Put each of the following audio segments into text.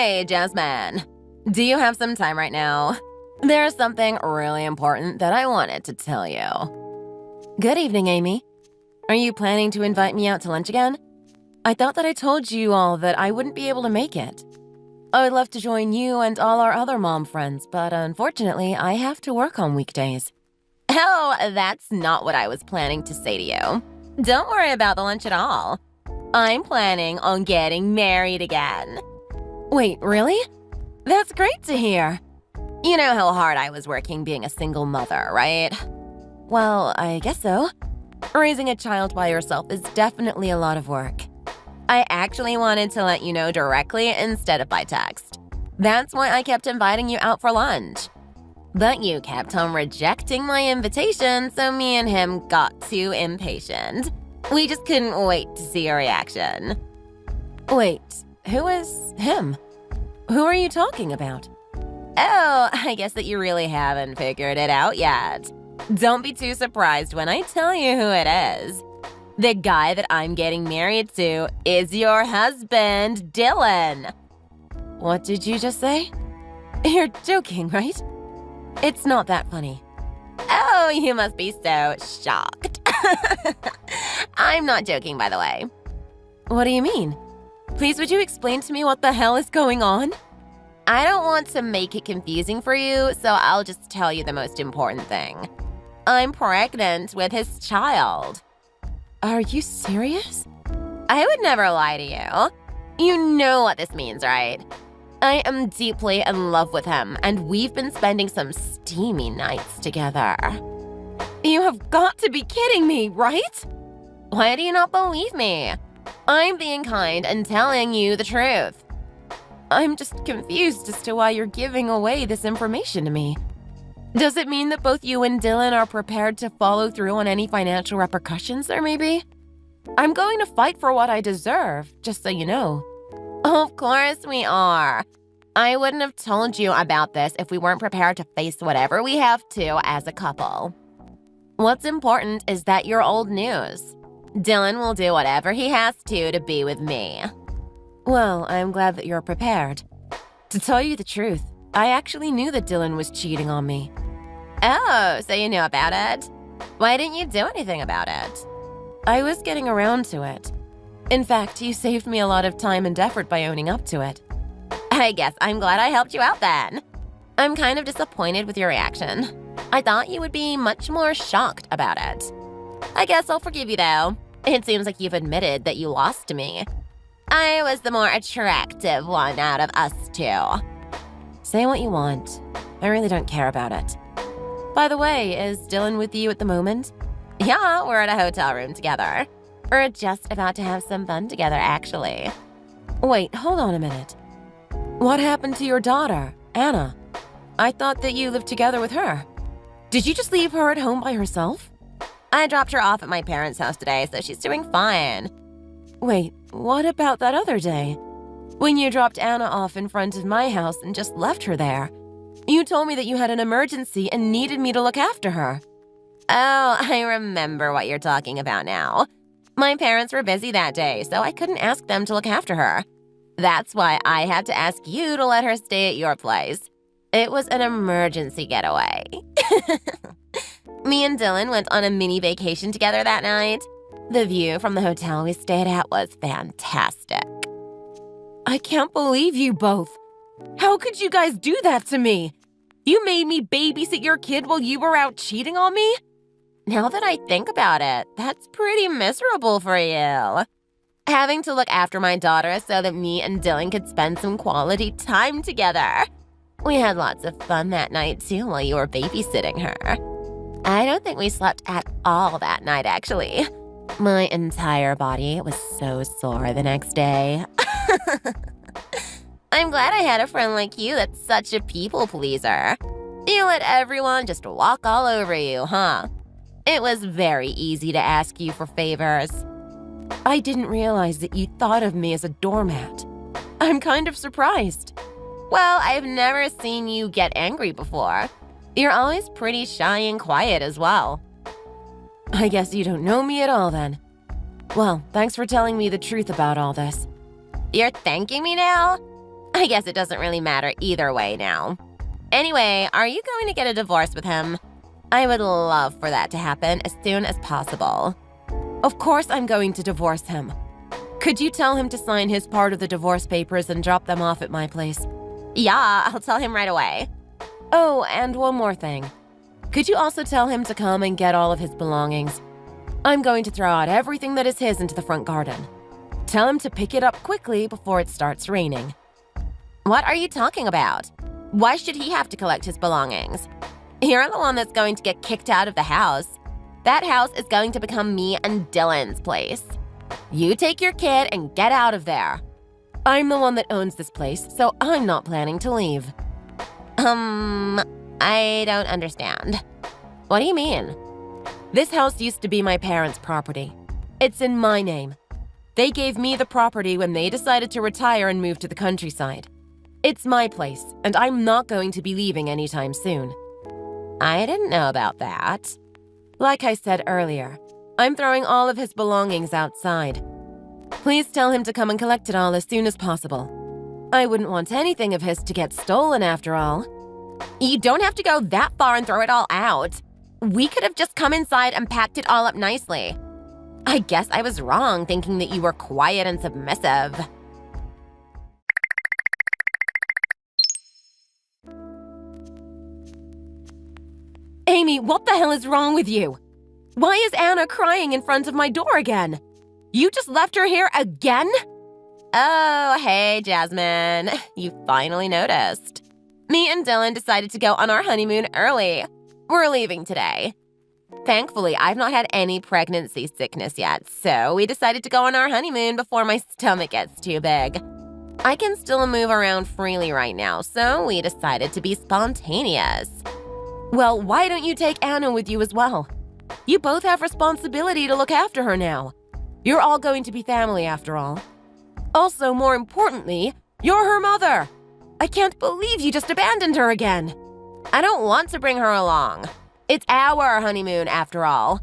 Hey, Jasmine. Do you have some time right now? There's something really important that I wanted to tell you. Good evening, Amy. Are you planning to invite me out to lunch again? I thought that I told you all that I wouldn't be able to make it. I would love to join you and all our other mom friends, but unfortunately, I have to work on weekdays. Oh, that's not what I was planning to say to you. Don't worry about the lunch at all. I'm planning on getting married again. Wait, really? That's great to hear. You know how hard I was working being a single mother, right? Well, I guess so. Raising a child by yourself is definitely a lot of work. I actually wanted to let you know directly instead of by text. That's why I kept inviting you out for lunch. But you kept on rejecting my invitation, so me and him got too impatient. We just couldn't wait to see your reaction. Wait, who is him? Who are you talking about? Oh, I guess that you really haven't figured it out yet. Don't be too surprised when I tell you who it is. The guy that I'm getting married to is your husband, Dylan. What did you just say? You're joking, right? It's not that funny. Oh, you must be so shocked. I'm not joking, by the way. What do you mean? Please, would you explain to me what the hell is going on? I don't want to make it confusing for you, so I'll just tell you the most important thing. I'm pregnant with his child. Are you serious? I would never lie to you. You know what this means, right? I am deeply in love with him, and we've been spending some steamy nights together. You have got to be kidding me, right? Why do you not believe me? I'm being kind and telling you the truth. I'm just confused as to why you're giving away this information to me. Does it mean that both you and Dylan are prepared to follow through on any financial repercussions there may be? I'm going to fight for what I deserve, just so you know. Of course we are. I wouldn't have told you about this if we weren't prepared to face whatever we have to as a couple. What's important is that you're old news. Dylan will do whatever he has to be with me. Well, I'm glad that you're prepared. To tell you the truth, I actually knew that Dylan was cheating on me. Oh, so you knew about it? Why didn't you do anything about it? I was getting around to it. In fact, you saved me a lot of time and effort by owning up to it. I guess I'm glad I helped you out then. I'm kind of disappointed with your reaction. I thought you would be much more shocked about it. I guess I'll forgive you though. It seems like you've admitted that you lost to me. I was the more attractive one out of us two. Say what you want. I really don't care about it. By the way, is Dylan with you at the moment? Yeah, we're at a hotel room together. We're just about to have some fun together, actually. Wait, hold on a minute. What happened to your daughter, Anna? I thought that you lived together with her. Did you just leave her at home by herself? I dropped her off at my parents' house today, so she's doing fine. Wait, what about that other day? When you dropped Anna off in front of my house and just left her there. You told me that you had an emergency and needed me to look after her. Oh, I remember what you're talking about now. My parents were busy that day, so I couldn't ask them to look after her. That's why I had to ask you to let her stay at your place. It was an emergency getaway. Me and Dylan went on a mini vacation together that night. The view from the hotel we stayed at was fantastic. I can't believe you both. How could you guys do that to me? You made me babysit your kid while you were out cheating on me? Now that I think about it, that's pretty miserable for you. Having to look after my daughter so that me and Dylan could spend some quality time together. We had lots of fun that night too while you were babysitting her. I don't think we slept at all that night, actually. My entire body was so sore the next day. I'm glad I had a friend like you that's such a people pleaser. You let everyone just walk all over you, huh? It was very easy to ask you for favors. I didn't realize that you thought of me as a doormat. I'm kind of surprised. Well, I've never seen you get angry before. You're always pretty shy and quiet as well. I guess you don't know me at all then. Well, thanks for telling me the truth about all this. You're thanking me now? I guess it doesn't really matter either way now. Anyway, are you going to get a divorce with him? I would love for that to happen as soon as possible. Of course I'm going to divorce him. Could you tell him to sign his part of the divorce papers and drop them off at my place? Yeah, I'll tell him right away. Oh, and one more thing. Could you also tell him to come and get all of his belongings? I'm going to throw out everything that is his into the front garden. Tell him to pick it up quickly before it starts raining. What are you talking about? Why should he have to collect his belongings? You're the one that's going to get kicked out of the house. That house is going to become me and Dylan's place. You take your kid and get out of there. I'm the one that owns this place, so I'm not planning to leave. I don't understand. What do you mean? This house used to be my parents' property. It's in my name. They gave me the property when they decided to retire and move to the countryside. It's my place, and I'm not going to be leaving anytime soon. I didn't know about that. Like I said earlier, I'm throwing all of his belongings outside. Please tell him to come and collect it all as soon as possible. I wouldn't want anything of his to get stolen after all. You don't have to go that far and throw it all out. We could have just come inside and packed it all up nicely. I guess I was wrong thinking that you were quiet and submissive. Amy, what the hell is wrong with you? Why is Anna crying in front of my door again? You just left her here again? Oh, hey, Jasmine. You finally noticed. Me and Dylan decided to go on our honeymoon early. We're leaving today. Thankfully, I've not had any pregnancy sickness yet, so we decided to go on our honeymoon before my stomach gets too big. I can still move around freely right now, so we decided to be spontaneous. Well, why don't you take Anna with you as well? You both have responsibility to look after her now. You're all going to be family after all. Also, more importantly, you're her mother. I can't believe you just abandoned her again. I don't want to bring her along. It's our honeymoon after all.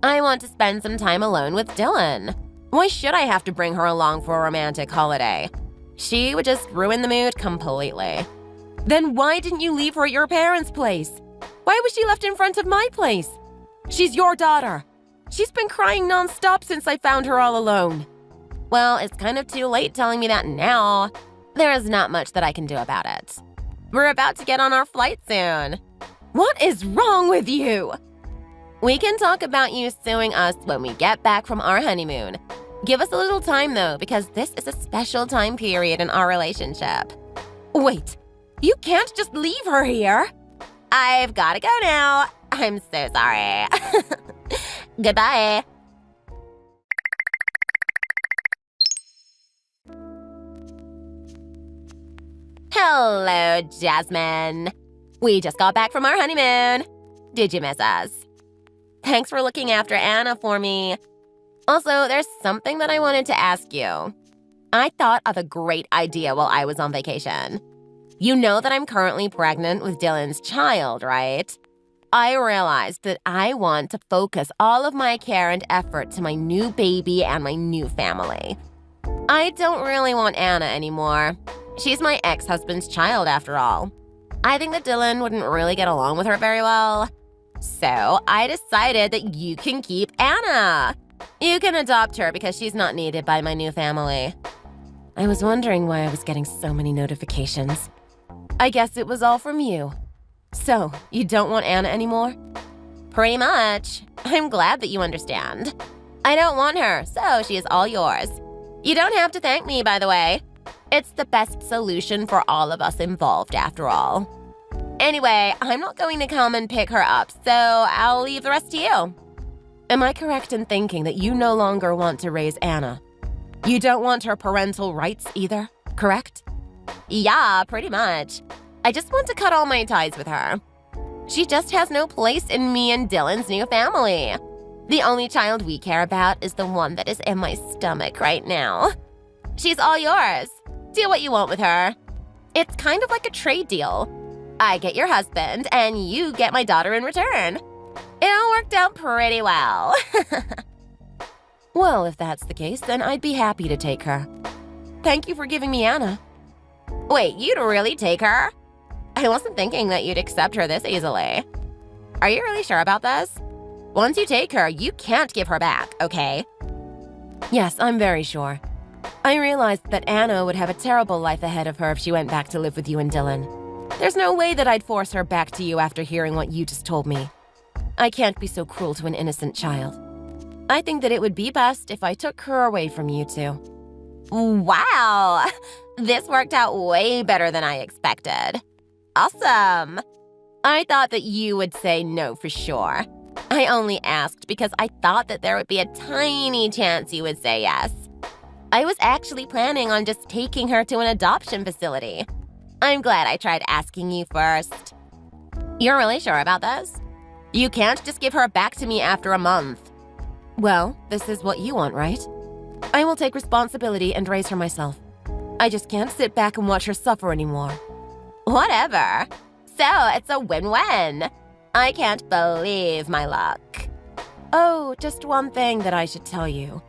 I want to spend some time alone with Dylan. Why should I have to bring her along for a romantic holiday? She would just ruin the mood completely. Then why didn't you leave her at your parents' place? Why was she left in front of my place? She's your daughter. She's been crying nonstop since I found her all alone. Well, it's kind of too late telling me that now. There is not much that I can do about it. We're about to get on our flight soon. What is wrong with you? We can talk about you suing us when we get back from our honeymoon. Give us a little time, though, because this is a special time period in our relationship. Wait, you can't just leave her here. I've got to go now. I'm so sorry. Goodbye. Hello, Jasmine. We just got back from our honeymoon. Did you miss us? Thanks for looking after Anna for me. Also, there's something that I wanted to ask you. I thought of a great idea while I was on vacation. You know that I'm currently pregnant with Dylan's child, right? I realized that I want to focus all of my care and effort to my new baby and my new family. I don't really want Anna anymore. She's my ex-husband's child, after all. I think that Dylan wouldn't really get along with her very well. So I decided that you can keep Anna. You can adopt her because she's not needed by my new family. I was wondering why I was getting so many notifications. I guess it was all from you. So, you don't want Anna anymore? Pretty much. I'm glad that you understand. I don't want her, so she is all yours. You don't have to thank me, by the way. It's the best solution for all of us involved, after all. Anyway, I'm not going to come and pick her up, so I'll leave the rest to you. Am I correct in thinking that you no longer want to raise Anna? You don't want her parental rights either, correct? Yeah, pretty much. I just want to cut all my ties with her. She just has no place in me and Dylan's new family. The only child we care about is the one that is in my stomach right now. She's all yours. Do what you want with her. It's kind of like a trade deal. I get your husband, and you get my daughter in return. It all worked out pretty well. Well, if that's the case, then I'd be happy to take her. Thank you for giving me Anna. Wait, you'd really take her? I wasn't thinking that you'd accept her this easily. Are you really sure about this? Once you take her, you can't give her back, okay? Yes, I'm very sure. I realized that Anna would have a terrible life ahead of her if she went back to live with you and Dylan. There's no way that I'd force her back to you after hearing what you just told me. I can't be so cruel to an innocent child. I think that it would be best if I took her away from you two. Wow! This worked out way better than I expected. Awesome! I thought that you would say no for sure. I only asked because I thought that there would be a tiny chance you would say yes. I was actually planning on just taking her to an adoption facility. I'm glad I tried asking you first. You're really sure about this? You can't just give her back to me after a month. Well, this is what you want, right? I will take responsibility and raise her myself. I just can't sit back and watch her suffer anymore. Whatever. So, it's a win-win. I can't believe my luck. Oh, just one thing that I should tell you.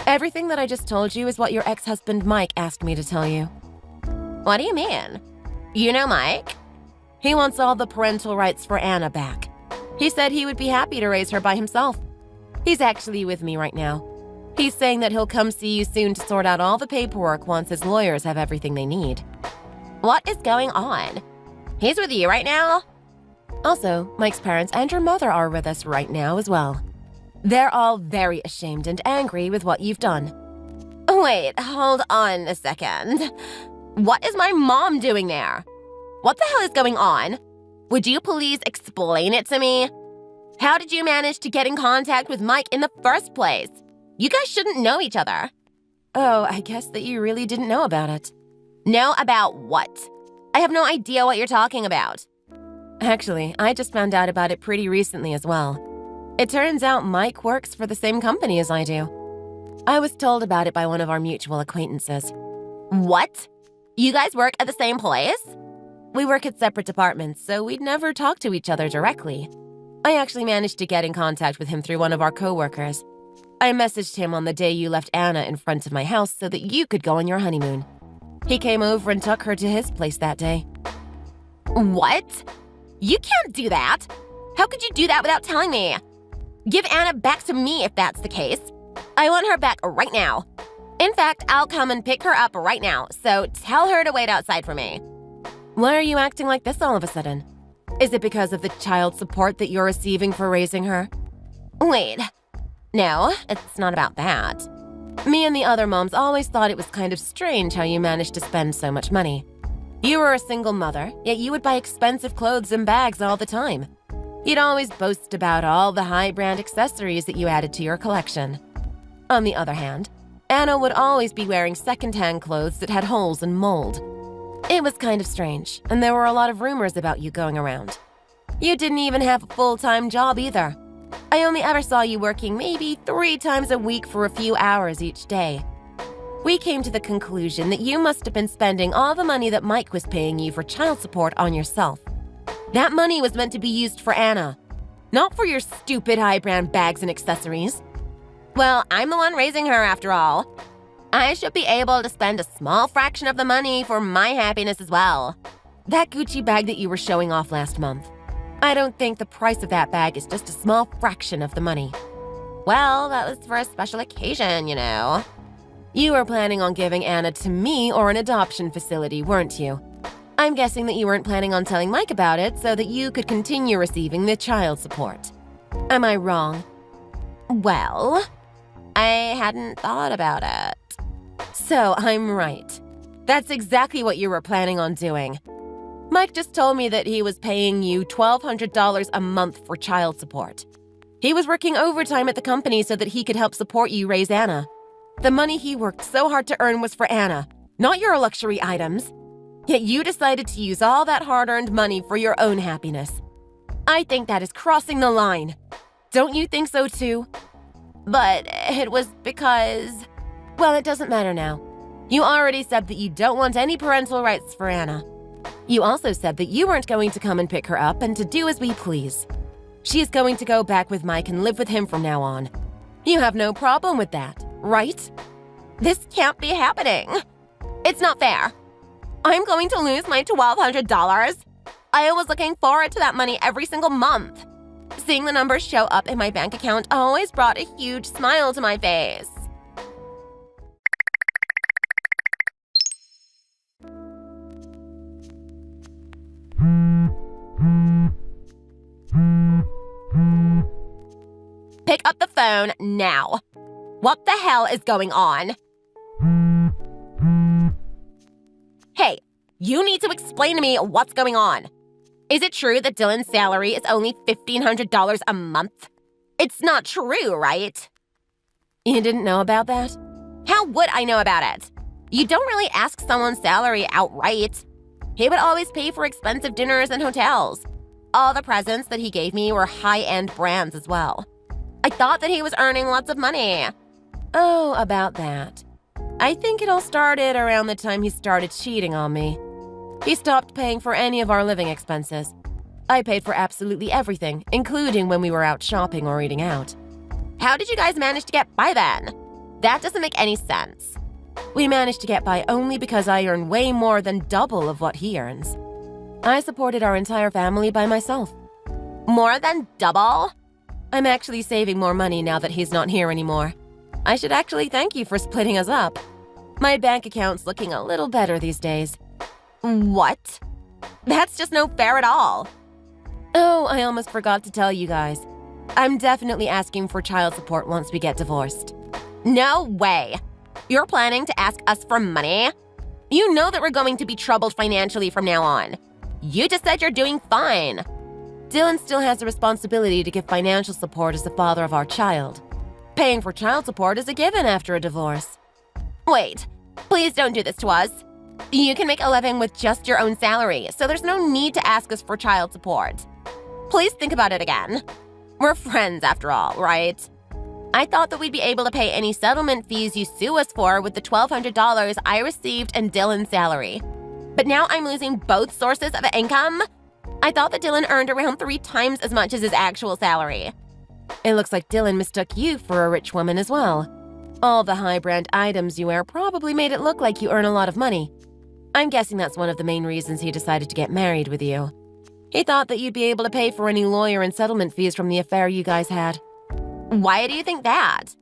Everything that I just told you is what your ex-husband Mike asked me to tell you. What do you mean? You know Mike? He wants all the parental rights for Anna back. He said he would be happy to raise her by himself. He's actually with me right now. He's saying that he'll come see you soon to sort out all the paperwork once his lawyers have everything they need. What is going on? He's with you right now? Also, Mike's parents and your mother are with us right now as well. They're all very ashamed and angry with what you've done. Wait, hold on a second. What is my mom doing there? What the hell is going on? Would you please explain it to me? How did you manage to get in contact with Mike in the first place? You guys shouldn't know each other. Oh, I guess that you really didn't know about it. Know about what? I have no idea what you're talking about. Actually, I just found out about it pretty recently as well. It turns out Mike works for the same company as I do. I was told about it by one of our mutual acquaintances. What? You guys work at the same place? We work at separate departments, so we'd never talk to each other directly. I actually managed to get in contact with him through one of our coworkers. I messaged him on the day you left Anna in front of my house so that you could go on your honeymoon. He came over and took her to his place that day. What? You can't do that! How could you do that without telling me? Give Anna back to me if that's the case. I want her back right now. In fact, I'll come and pick her up right now, so tell her to wait outside for me. Why are you acting like this all of a sudden? Is it because of the child support that you're receiving for raising her? Wait. No, it's not about that. Me and the other moms always thought it was kind of strange how you managed to spend so much money. You were a single mother, yet you would buy expensive clothes and bags all the time. You'd always boast about all the high-brand accessories that you added to your collection. On the other hand, Anna would always be wearing second-hand clothes that had holes and mold. It was kind of strange, and there were a lot of rumors about you going around. You didn't even have a full-time job either. I only ever saw you working maybe 3 times a week for a few hours each day. We came to the conclusion that you must have been spending all the money that Mike was paying you for child support on yourself. That money was meant to be used for Anna, not for your stupid high-brand bags and accessories. Well, I'm the one raising her after all. I should be able to spend a small fraction of the money for my happiness as well. That Gucci bag that you were showing off last month. I don't think the price of that bag is just a small fraction of the money. Well, that was for a special occasion, you know. You were planning on giving Anna to me or an adoption facility, weren't you? I'm guessing that you weren't planning on telling Mike about it so that you could continue receiving the child support. Am I wrong? Well, I hadn't thought about it. So I'm right. That's exactly what you were planning on doing. Mike just told me that he was paying you $1,200 a month for child support. He was working overtime at the company so that he could help support you raise Anna. The money he worked so hard to earn was for Anna, not your luxury items. Yet you decided to use all that hard-earned money for your own happiness. I think that is crossing the line. Don't you think so too? But it was because... Well, it doesn't matter now. You already said that you don't want any parental rights for Anna. You also said that you weren't going to come and pick her up and to do as we please. She is going to go back with Mike and live with him from now on. You have no problem with that, right? This can't be happening. It's not fair. I'm going to lose my $1,200. I was looking forward to that money every single month. Seeing the numbers show up in my bank account always brought a huge smile to my face. Pick up the phone now. What the hell is going on? Hey, you need to explain to me what's going on. Is it true that Dylan's salary is only $1,500 a month? It's not true, right? You didn't know about that? How would I know about it? You don't really ask someone's salary outright. He would always pay for expensive dinners and hotels. All the presents that he gave me were high-end brands as well. I thought that he was earning lots of money. Oh, about that. I think it all started around the time he started cheating on me. He stopped paying for any of our living expenses. I paid for absolutely everything, including when we were out shopping or eating out. How did you guys manage to get by then? That doesn't make any sense. We managed to get by only because I earn way more than double of what he earns. I supported our entire family by myself. More than double? I'm actually saving more money now that he's not here anymore. I should actually thank you for splitting us up. My bank account's looking a little better these days. What? That's just no fair at all. Oh, I almost forgot to tell you guys. I'm definitely asking for child support once we get divorced. No way. You're planning to ask us for money? You know that we're going to be troubled financially from now on. You just said you're doing fine. Dylan still has a responsibility to give financial support as the father of our child. Paying for child support is a given after a divorce. Wait, please don't do this to us. You can make a living with just your own salary, so there's no need to ask us for child support. Please think about it again. We're friends after all, right? I thought that we'd be able to pay any settlement fees you sue us for with the $1,200 I received in Dylan's salary. But now I'm losing both sources of income? I thought that Dylan earned around 3 times as much as his actual salary. It looks like Dylan mistook you for a rich woman as well. All the high-brand items you wear probably made it look like you earn a lot of money. I'm guessing that's one of the main reasons he decided to get married with you. He thought that you'd be able to pay for any lawyer and settlement fees from the affair you guys had. Why do you think that?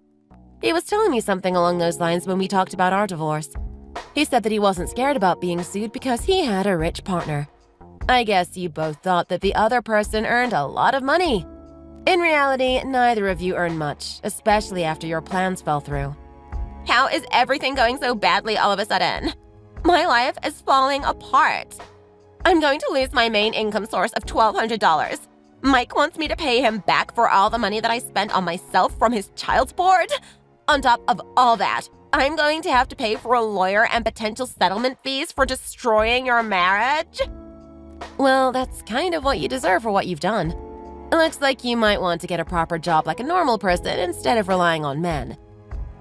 He was telling me something along those lines when we talked about our divorce. He said that he wasn't scared about being sued because he had a rich partner. I guess you both thought that the other person earned a lot of money. In reality, neither of you earned much, especially after your plans fell through. How is everything going so badly all of a sudden? My life is falling apart. I'm going to lose my main income source of $1,200. Mike wants me to pay him back for all the money that I spent on myself from his child support. On top of all that, I'm going to have to pay for a lawyer and potential settlement fees for destroying your marriage? Well, that's kind of what you deserve for what you've done. It looks like you might want to get a proper job like a normal person instead of relying on men.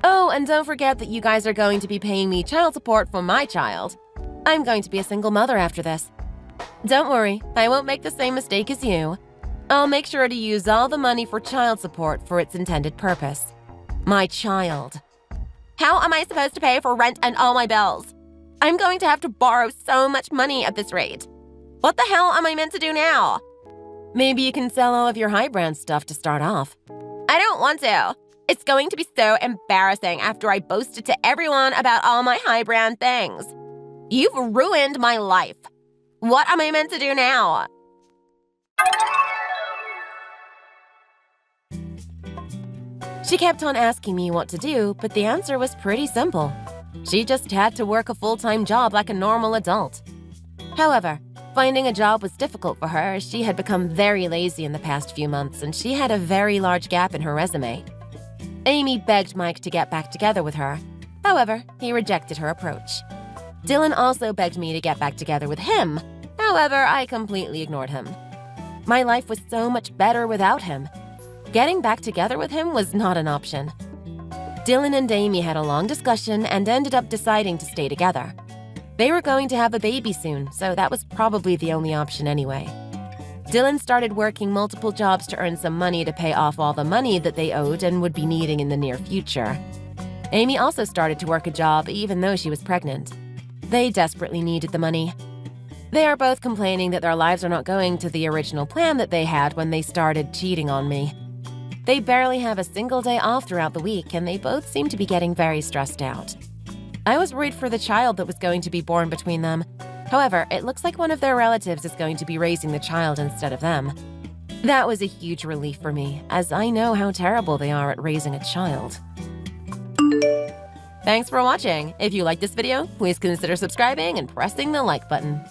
Oh, and don't forget that you guys are going to be paying me child support for my child. I'm going to be a single mother after this. Don't worry, I won't make the same mistake as you. I'll make sure to use all the money for child support for its intended purpose. My child. How am I supposed to pay for rent and all my bills? I'm going to have to borrow so much money at this rate. What the hell am I meant to do now? Maybe you can sell all of your high-brand stuff to start off. I don't want to. It's going to be so embarrassing after I boasted to everyone about all my high-brand things. You've ruined my life. What am I meant to do now? She kept on asking me what to do, but the answer was pretty simple. She just had to work a full-time job like a normal adult. However, finding a job was difficult for her as she had become very lazy in the past few months and she had a very large gap in her resume. Amy begged Mike to get back together with her. However, he rejected her approach. Dylan also begged me to get back together with him. However, I completely ignored him. My life was so much better without him. Getting back together with him was not an option. Dylan and Amy had a long discussion and ended up deciding to stay together. They were going to have a baby soon, so that was probably the only option anyway. Dylan started working multiple jobs to earn some money to pay off all the money that they owed and would be needing in the near future. Amy also started to work a job even though she was pregnant. They desperately needed the money. They are both complaining that their lives are not going to the original plan that they had when they started cheating on me. They barely have a single day off throughout the week, and they both seem to be getting very stressed out. I was worried for the child that was going to be born between them. However, it looks like one of their relatives is going to be raising the child instead of them. That was a huge relief for me, as I know how terrible they are at raising a child. Thanks for watching. If you liked this video, please consider subscribing and pressing the like button.